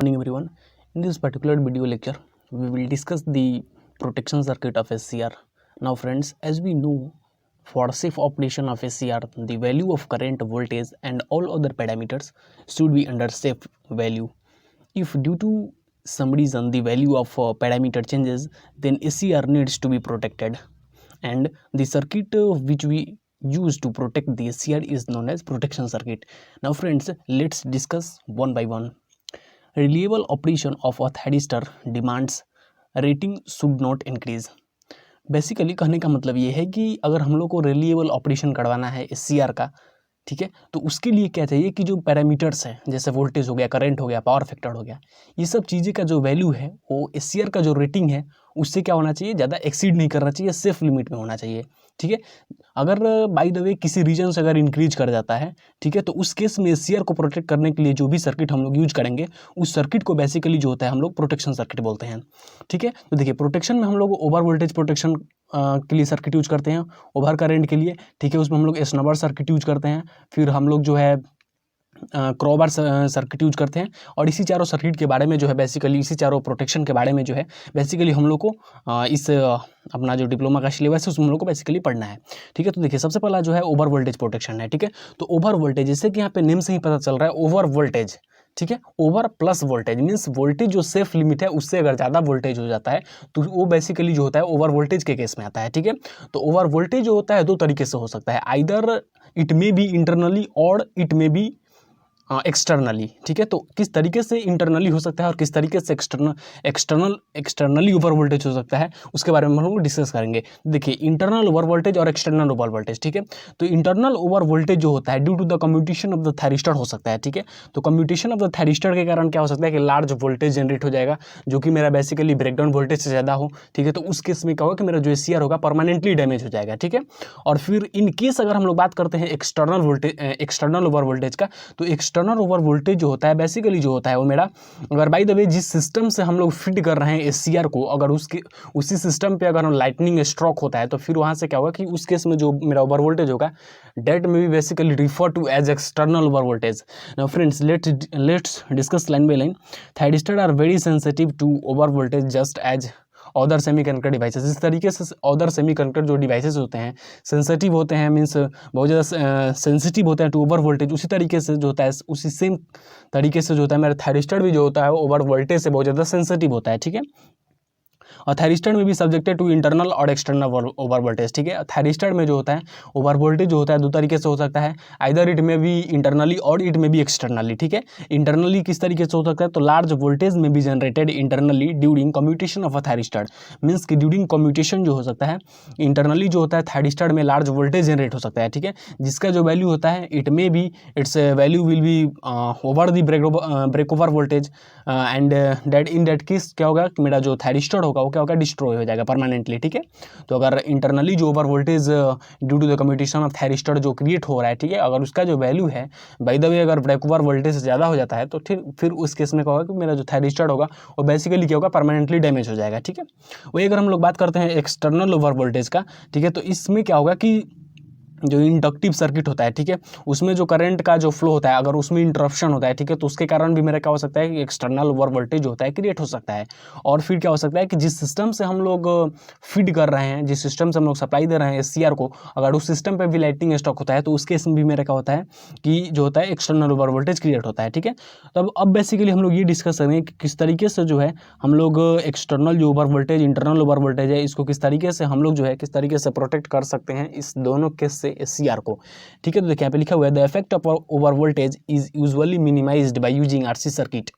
Morning everyone. In this particular video lecture, we will discuss the protection circuit of SCR. Now friends, as we know, for safe operation of SCR, the value of current, voltage and all other parameters should be under safe value. If due to some reason the value of parameter changes, then SCR needs to be protected. And the circuit which we use to protect the SCR is known as protection circuit. Now friends, let's discuss one by one. Reliable operation of a thyristor demands rating should not increase. Basically कहने का मतलब ये है कि अगर हम लोग को रिलिएबल ऑपरेशन करवाना है SCR का, ठीक है, तो उसके लिए क्या चाहिए कि जो पैरामीटर्स हैं जैसे वोल्टेज हो गया, करंट हो गया, पावर फैक्टर हो गया, ये सब चीज़ें का जो वैल्यू है वो SCR का जो रेटिंग है उससे क्या होना चाहिए, ज़्यादा एक्सीड नहीं करना चाहिए, सेफ लिमिट में होना चाहिए। ठीक है, अगर बाय द वे किसी रीजन से अगर इंक्रीज कर जाता है, ठीक है, तो उस केस में SCR को प्रोटेक्ट करने के लिए जो भी सर्किट हम लोग यूज करेंगे उस सर्किट को बेसिकली जो होता है हम लोग प्रोटेक्शन सर्किट बोलते हैं। ठीक है, तो देखिए प्रोटेक्शन में हम लोग ओवर वोल्टेज प्रोटेक्शन के लिए सर्किट यूज करते हैं, ओवर करंट के लिए, ठीक है, उसमें हम लोग एस्नोबर सर्किट यूज करते हैं, फिर हम लोग जो है क्रॉबार सर्किट यूज करते हैं। और इसी चारों सर्किट के बारे में जो है बेसिकली इसी चारों प्रोटेक्शन के बारे में जो है बेसिकली हम लोग को इस अपना जो डिप्लोमा का सिलेबस है उसमें हम लोग को बेसिकली पढ़ना है। ठीक है, तो देखिए सबसे पहला जो है ओवर वोल्टेज प्रोटेक्शन है। ठीक है, तो ओवर वोल्टेज जैसे कि यहाँ पे नेम से ही पता चल रहा है ओवर वोल्टेज, ठीक है, over plus voltage means voltage जो सेफ लिमिट है उससे अगर ज़्यादा वोल्टेज हो जाता है तो वो बेसिकली जो होता है ओवर वोल्टेज के केस में आता है। ठीक है, तो ओवर वोल्टेज जो होता है दो तरीके से हो सकता है, either it may be internally और इट मे बी एक्सटर्नली। ठीक है, तो किस तरीके से इंटरनली हो सकता है और किस तरीके से एक्सटर्नली ओवर वोल्टेज हो सकता है उसके बारे में हम लोग डिस्कस करेंगे। देखिए इंटरनल ओवर वोल्टेज और एक्सटर्नल ओवर वोल्टेज, ठीक है, तो इंटरनल ओवर वोल्टेज जो होता है due to the commutation of the thyristor हो सकता है। ठीक है, तो कम्यूटेशन ऑफ द थायरिस्टर के कारण क्या हो सकता है कि लार्ज वोल्टेज जनरेट हो जाएगा जो कि मेरा बेसिकली ब्रेकडाउन वोल्टेज से ज़्यादा हो। ठीक है, तो उस केस में क्या होगा कि मेरा जो SCR होगा परमानेंटली डैमेज हो जाएगा। ठीक है, और फिर इन केस अगर हम लोग बात करते हैं एक्सटर्नल ओवर वोल्टेज का, तो एक्सटर्नल ओवर वोल्टेज जो होता है बेसिकली जो होता है वो मेरा अगर बाय द वे जिस सिस्टम से हम लोग फिट कर रहे हैं SCR को, अगर उसके उसी सिस्टम पे अगर लाइटनिंग स्ट्रोक होता है तो फिर वहाँ से क्या होगा कि उस केस में जो मेरा ओवर वोल्टेज होगा डेट में भी basically refer to as external over voltage. Now friends let's discuss line by line. Thyristor are very sensitive to over voltage just as other semiconductor devices. इस तरीके से अदर सेमीकंडक्टर जो devices होते हैं sensitive होते हैं, मीन्स बहुत ज़्यादा सेंसिटिव होते हैं टू ओवर वोल्टेज, उसी तरीके से जो होता है उसी सेम तरीके से जो होता है मेरा थायरिस्टर भी जो होता है वो ओवर वोल्टेज से बहुत ज़्यादा सेंसिटिव होता है। ठीक है, और थायरिस्टर में भी सब्जेक्टेड टू इंटरनल और एक्सटर्नल ओवर वोल्टेज। ठीक है, थायरिस्टर में जो होता है ओवर वोल्टेज जो होता है दो तरीके से हो सकता है, आइदर इट में भी इंटरनली और इट में भी एक्सटर्नली। ठीक है, इंटरनली किस तरीके से हो सकता है, तो लार्ज वोल्टेज में भी generated internally during commutation of a thyristor, means कि ड्यूरिंग कम्यूटेशन जो हो सकता है इंटरनली जो होता है थायरिस्टर में लार्ज वोल्टेज जनरेट हो सकता है। ठीक है, जिसका जो वैल्यू होता है इट में भी its value will be over the break over voltage and that in that case क्या होगा कि मेरा जो थायरिस्टर होगा वो क्या होगा, डिस्ट्रॉय हो जाएगा परमानेंटली। ठीक है, तो अगर इंटरनली जो over voltage due to the commutation of thyristor जो क्रिएट हो रहा है, ठीक है, अगर उसका जो वैल्यू है बाय द वे अगर ब्रेक ओवर वोल्टेज से ज़्यादा हो जाता है तो फिर उस केस में क्या होगा कि मेरा जो थायरिस्टर होगा वो बेसिकली क्या होगा, परमानेंटली डैमेज हो जाएगा। ठीक है, वही अगर हम लोग बात करते हैं एक्सटर्नल ओवर वोल्टेज का, ठीक है, तो इसमें क्या होगा कि जो इंडक्टिव सर्किट होता है, ठीक है, उसमें जो करंट का जो फ्लो होता है अगर उसमें इंटरप्शन होता है, ठीक है, तो उसके कारण भी मेरा क्या हो सकता है कि एक्सटर्नल ओवर वोल्टेज होता है क्रिएट हो सकता है। और फिर क्या हो सकता है कि जिस सिस्टम से हम लोग फीड कर रहे हैं, जिस सिस्टम से हम लोग सप्लाई दे रहे हैं SCR को, अगर उस सिस्टम पर भी लाइटिंग स्टॉक होता है तो उस केस में भी मेरा क्या होता है कि जो होता है एक्सटर्नल ओवर वोल्टेज क्रिएट होता है। ठीक है, तब अब बेसिकली हम लोग ये डिस्कस करेंगे कि किस तरीके से जो है हम लोग एक्सटर्नल जो over voltage internal over voltage है इसको किस तरीके से हम लोग जो है किस तरीके से प्रोटेक्ट कर सकते हैं इस दोनों केस से SCR को। ठीक है, तो देखिए यहाँ पे लिखा हुआ है the effect of over voltage is usually minimized by using RC circuit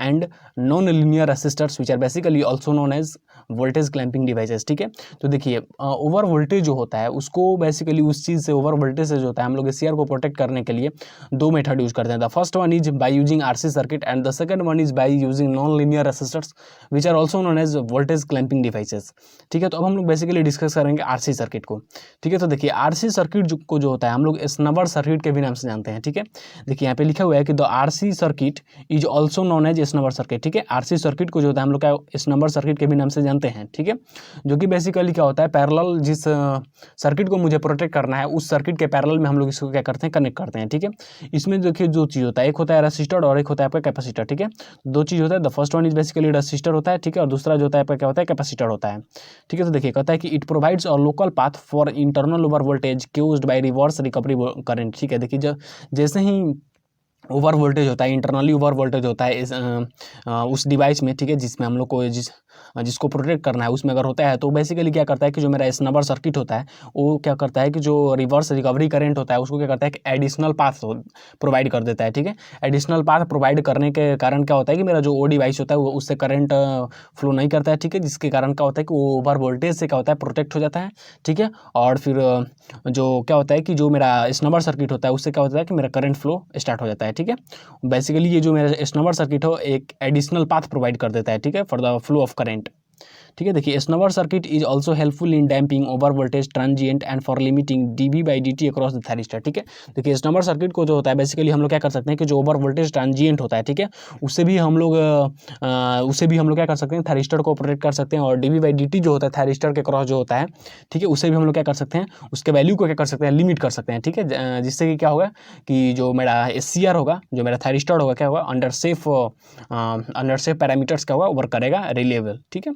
and non linear resistors which are basically also known as voltage clamping devices. ठीक है, तो देखिए ओवर वोल्टेज जो होता है उसको बेसिकली उस चीज़ से ओवर वोल्टेज से जो होता है हम लोग SCR को प्रोटेक्ट करने के लिए दो मेथड यूज करते हैं। The first one is by using RC circuit and the second one is by using non linear resistors which are also known as voltage clamping devices. ठीक है, तो अब हम लोग बेसिकली डिस्कस करेंगे RC सर्किट को। ठीक है, तो देखिए RC सर्किट को जो होता है हम लोग एस्नोबर सर्किट के भी नाम से जानते हैं। ठीक है, देखिए यहाँ पे लिखा हुआ है कि the RC circuit is also known known as snubber circuit, ठीक है। आरसी सर्किट को जो होता है हम लोग क्या एस नंबर सर्किट के भी नाम से जानते हैं, ठीक है, जो कि बेसिकली क्या होता है पैरेलल जिस सर्किट को मुझे प्रोटेक्ट करना है उस सर्किट के पैरेलल में हम लोग इसको क्या करते हैं कनेक्ट करते हैं, ठीक है। इसमें देखिए दो चीज़ होता है, एक होता है रेसिस्टर और एक होता है आपका कैपेसिटर, ठीक है। दो चीज़ होता है, the first one is basically resistor होता है, ठीक है, और दूसरा जो होता है आपका क्या होता है कैपेसिटर होता है, ठीक है। तो देखिए कहता है कि it provides a local path for internal over voltage caused by reverse recovery current, ठीक है। देखिए जैसे ही ओवर वोल्टेज होता है, इंटरनली ओवर वोल्टेज होता है उस डिवाइस में, ठीक है, जिसमें हम लोग को जिसको प्रोटेक्ट करना है उसमें अगर होता है तो बेसिकली क्या करता है कि जो मेरा एस नंबर सर्किट होता है वो क्या करता है कि जो रिवर्स रिकवरी करंट होता है उसको क्या करता है कि एडिशनल पाथ प्रोवाइड कर देता है, ठीक है। एडिशनल पाथ प्रोवाइड करने के कारण क्या होता है कि मेरा जो ओ डिवाइस होता है वो उससे करंट फ्लो नहीं करता है, ठीक है, जिसके कारण क्या होता है कि वो ओवर वोल्टेज से क्या होता है प्रोटेक्ट हो जाता है, ठीक है। और फिर जो क्या होता है कि जो मेरा एस नंबर सर्किट होता है उससे क्या होता है कि मेरा करंट फ्लो स्टार्ट हो जाता है, ठीक है। बेसिकली ये जो मेरा एस नंबर सर्किट हो एक एडिशनल पाथ प्रोवाइड कर देता है, ठीक है, for the flow of current, ठीक है। देखिए snubber circuit is also helpful in damping over voltage transient and for limiting dv by d t across the thyristor, ठीक है। देखिए स्नबर सर्किट को जो होता है बेसिकली हम लोग क्या कर सकते हैं कि जो ओवर वोल्टेज ट्रांजिएंट होता है, ठीक है, उससे भी हम लोग क्या कर सकते हैं थायरिस्टर को ऑपरेट कर सकते हैं, और डीवी बाई डी टी जो होता है थायरिस्टर के क्रॉस जो होता है, ठीक है, उससे भी हम लोग क्या कर सकते हैं उसके वैल्यू को क्या कर सकते हैं लिमिट कर सकते हैं, ठीक है, जिससे कि क्या होगा कि जो मेरा SCR होगा जो मेरा थायरिस्टर होगा क्या होगा अंडर सेफ पैरामीटर्स क्या होगा वर्क करेगा रिलेबल, ठीक है।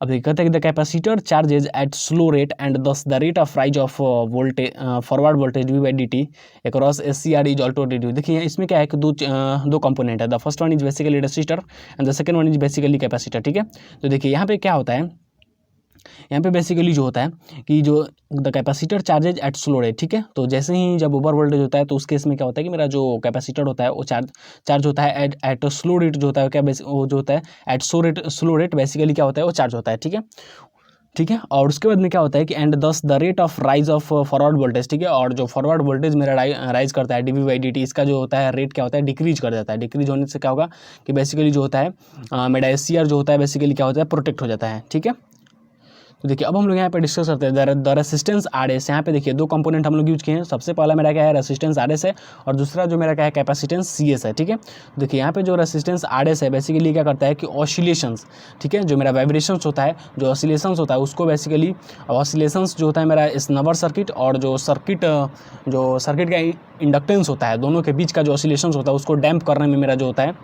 अब देखिए कहते हैं कि the capacitor charges at slow rate and thus the rate of rise of voltage forward voltage v by d t across SCR is also reduce. देखिए इसमें क्या है कि दो कंपोनेंट है, the first one is basically resistor and the second one is basically capacitor, ठीक है। तो देखिए यहाँ पे क्या होता है, यहाँ पे बेसिकली जो होता है कि जो the capacitor charges at slow rate, ठीक है, तो जैसे ही जब ओवर वोल्टेज होता है तो उस केस में क्या होता है कि मेरा जो कैपेसिटर होता है वो चार्ज होता है एट स्लो रेट जो होता है क्या वो जो होता है एट स्लो रेट बेसिकली क्या होता है वो चार्ज होता है, ठीक है, ठीक है। और उसके बाद में क्या होता है कि and thus the rate of rise of forward voltage, ठीक है, और जो फॉरवर्ड वोल्टेज मेरा राइज करता है डीवी बाई डी टी इसका जो होता है रेट क्या होता है डिक्रीज कर देता है। डिक्रीज होने से क्या होगा कि बेसिकली जो होता है मेरा SCR जो होता है बेसिकली क्या होता है प्रोटेक्ट हो जाता है, ठीक है। तो देखिए अब हम लोग यहाँ पे डिस्कस करते हैं द रेसिस्टेंस RS। यहाँ पे देखिए दो कंपोनेंट हम लोग यूज किए हैं, सबसे पहला मेरा क्या है रेसिस्टेंस RS है और दूसरा जो मेरा क्या है कैपेसिटेंस CS है, ठीक है। देखिए यहाँ पे जो रेसिस्टेंस RS है बेसिकली क्या करता है कि ऑसिलेशंस, ठीक है, जो मेरा वाइब्रेशंस होता है जो ऑसिलेशंस होता है उसको बेसिकली ऑसिलेशंस जो होता है मेरा इस नंबर सर्किट और जो सर्किट का इंडक्टेंस होता है दोनों के बीच का जो ऑसिलेशंस होता है उसको डैम्प करने में मेरा जो होता है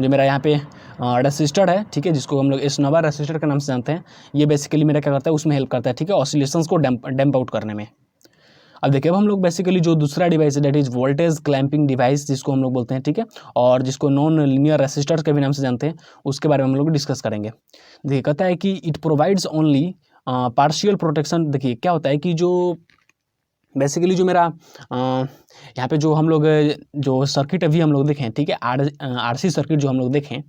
जो मेरा यहाँ पे रेसिस्टर है, ठीक है, जिसको हम लोग इस नंबर रेसिस्टर के नाम से जानते हैं, ये बेसिकली मेरा क्या करता है उसमें हेल्प करता है, ठीक है, ऑसिलेशंस को डैम्प आउट करने में। अब देखिए अब हम लोग बेसिकली जो दूसरा डिवाइस है that is voltage clamping device जिसको हम लोग बोलते हैं, ठीक है, और जिसको नॉन लीनियर रेसिस्टर के भी नाम से जानते हैं उसके बारे में हम लोग डिस्कस करेंगे। देखिए कहता है कि it provides only partial protection. देखिए क्या होता है कि जो बेसिकली जो मेरा यहाँ पे जो हम लोग जो सर्किट अभी हम लोग देखें, ठीक है, RC सर्किट जो हम लोग देखें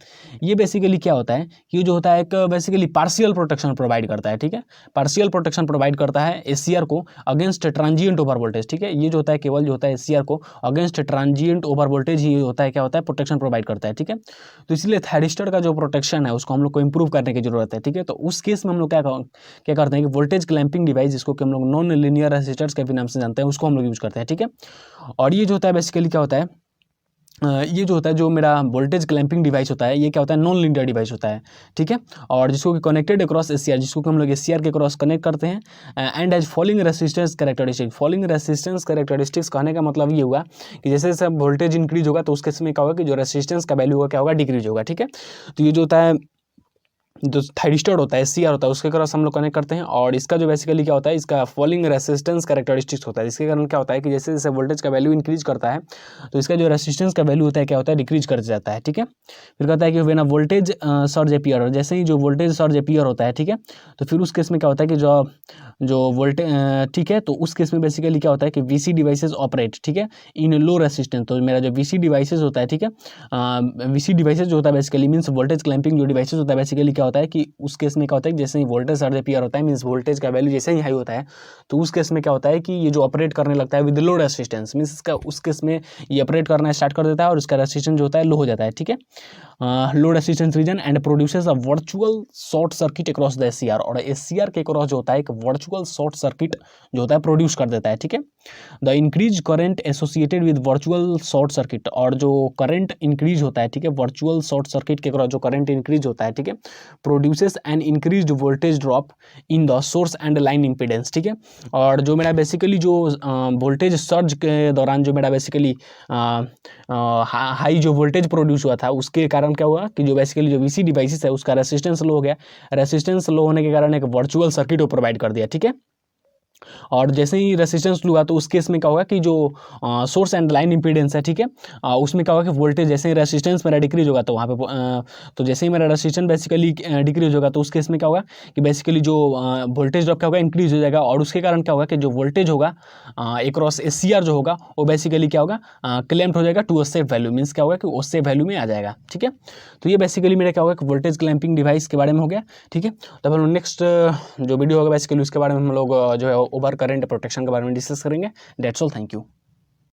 ये बेसिकली क्या होता है कि जो होता है एक बेसिकली पार्शियल प्रोटेक्शन प्रोवाइड करता है, ठीक है, पार्शियल प्रोटेक्शन प्रोवाइड करता है SCR को अगेंस्ट ट्रांजिएंट ओवर वोल्टेज, ठीक है। ये जो होता है केवल जो होता है SCR को अगेंस्ट ट्रांजिएंट ओवर वोल्टेज ही होता है क्या होता है प्रोटेक्शन प्रोवाइड करता है, ठीक है। तो इसलिए थायरिस्टर का जो प्रोटेक्शन है उसको हम लोग को इंप्रूव करने की जरूरत है, ठीक है। तो उस केस में हम लोग क्या करते हैं कि वोल्टेज क्लैंपिंग डिवाइस जिसको कि हम लोग नॉन लीनियर रेसिस्टर्स के भी नाम से जानते हैं उसको हम लोग यूज करते हैं, ठीक है। और ये जो होता है बेसिकली क्या होता है ये जो होता है जो मेरा वोल्टेज क्लैंपिंग डिवाइस होता है ये क्या होता है नॉन लीनियर डिवाइस होता है, ठीक है, और जिसको कि कनेक्टेड अक्रॉस SCR जिसको कि हम लोग SCR के क्रॉस कनेक्ट करते हैं and as following resistance characteristics. Following resistance characteristics कहने का मतलब ये हुआ कि जैसे जैसे वोल्टेज इंक्रीज होगा तो उसके समय क्या होगा कि जो रेसिस्टेंस का वैल्यू होगा क्या होगा डिक्रीज होगा, ठीक है। तो ये जो होता है जो थायरिस्टर होता है SCR होता है उसके क्रॉस हम लोग कनेक्ट करते हैं और इसका जो बेसिकली क्या होता है इसका फॉलोइंग रेसिस्टेंस कैरेक्टरिस्टिक्स होता है, जिसके कारण क्या होता है कि जैसे जैसे वोल्टेज का वैल्यू इंक्रीज करता है तो इसका जो रेसिस्टेंस का वैल्यू होता है क्या होता है डिक्रीज कर जाता है, ठीक है। फिर कहता है कि when a voltage surge appear, जैसे ही जो वोल्टेज सर्ज अपीयर होता है, ठीक है, तो फिर उस केस में क्या होता है कि जो वोल्टेज ठीक है, तो उस केस में बेसिकली क्या होता है कि VC डिवाइसेज ऑपरेट, ठीक है, इन लो रेसिस्टेंस। तो मेरा जो VC डिवाइसेज होता है, ठीक है, VC डिवाइसेज जो होता है बेसिकली मीन्स वोल्टेज क्लैंपिंग जो डिवाइसेज होता है बेसिकली क्या होता है कि उस केस में क्या होता है कि जैसे ही वोल्टेज सर्ज अपीयर होता है मीन्स वोल्टेज का वैल्यू जैसे ही हाई होता है तो उस केस में क्या होता है कि ये जो ऑपरेट करने लगता है विद लो रेसिस्टेंस मीन्स इसका उस केस में ये ऑपरेट करना स्टार्ट कर देता है और उसका रेसिस्टेंस जो होता है लो हो जाता है, ठीक है, low resistance region and produces a virtual short circuit across the SCR। और SCR के क्रॉस जो होता है एक वर्चुअल शॉर्ट सर्किट जो होता है प्रोड्यूस कर देता है, ठीक है। The increase current associated with virtual short circuit, और जो करंट इंक्रीज होता है, ठीक है, वर्चुअल शॉर्ट सर्किट के जो करंट इंक्रीज होता है, ठीक है, produces an increase voltage drop in the source and line impedance, ठीक है। और जो मेरा बेसिकली जो वोल्टेज सर्ज के दौरान जो मेरा बेसिकली हाई जो वोल्टेज प्रोड्यूस हुआ था, उसके कारण क्या हुआ कि जो बेसिकली जो वीसी डिवाइसेस है उसका रेसिस्टेंस लो हो गया। रेसिस्टेंस लो होने के कारण एक वर्चुअल सर्किट को प्रोवाइड कर दिया, ठीक है। और जैसे ही रेसिस्टेंस लूँगा तो उस केस में क्या होगा कि जो सोर्स एंड लाइन इंपीडेंस है, ठीक है, उसमें क्या होगा कि वोल्टेज जैसे ही रेसिस्टेंस मेरा डिक्रीज होगा तो वहाँ पे तो जैसे ही मेरा रेसिस्टेंस बेसिकली डिक्रीज होगा तो उस केस में क्या होगा कि बेसिकली जो वोल्टेज ड्रॉप क्या होगा, इंक्रीज हो जाएगा। और उसके कारण क्या होगा कि जो वोल्टेज होगा एक्रॉस SCR जो होगा वो बेसिकली क्या होगा, क्लैम्प्ड हो जाएगा to a safe value, means क्या होगा कि उस सेफ वैल्यू में आ जाएगा, ठीक है। तो ये बेसिकली मेरा क्या होगा कि वोल्टेज क्लैम्पिंग डिवाइस के बारे में हो गया, ठीक है। तो हम लोग नेक्स्ट जो वीडियो होगा बेसिकली उसके बारे में हम लोग जो है ओवर करंट प्रोटेक्शन के बारे में डिस्कस करेंगे। That's all, thank you.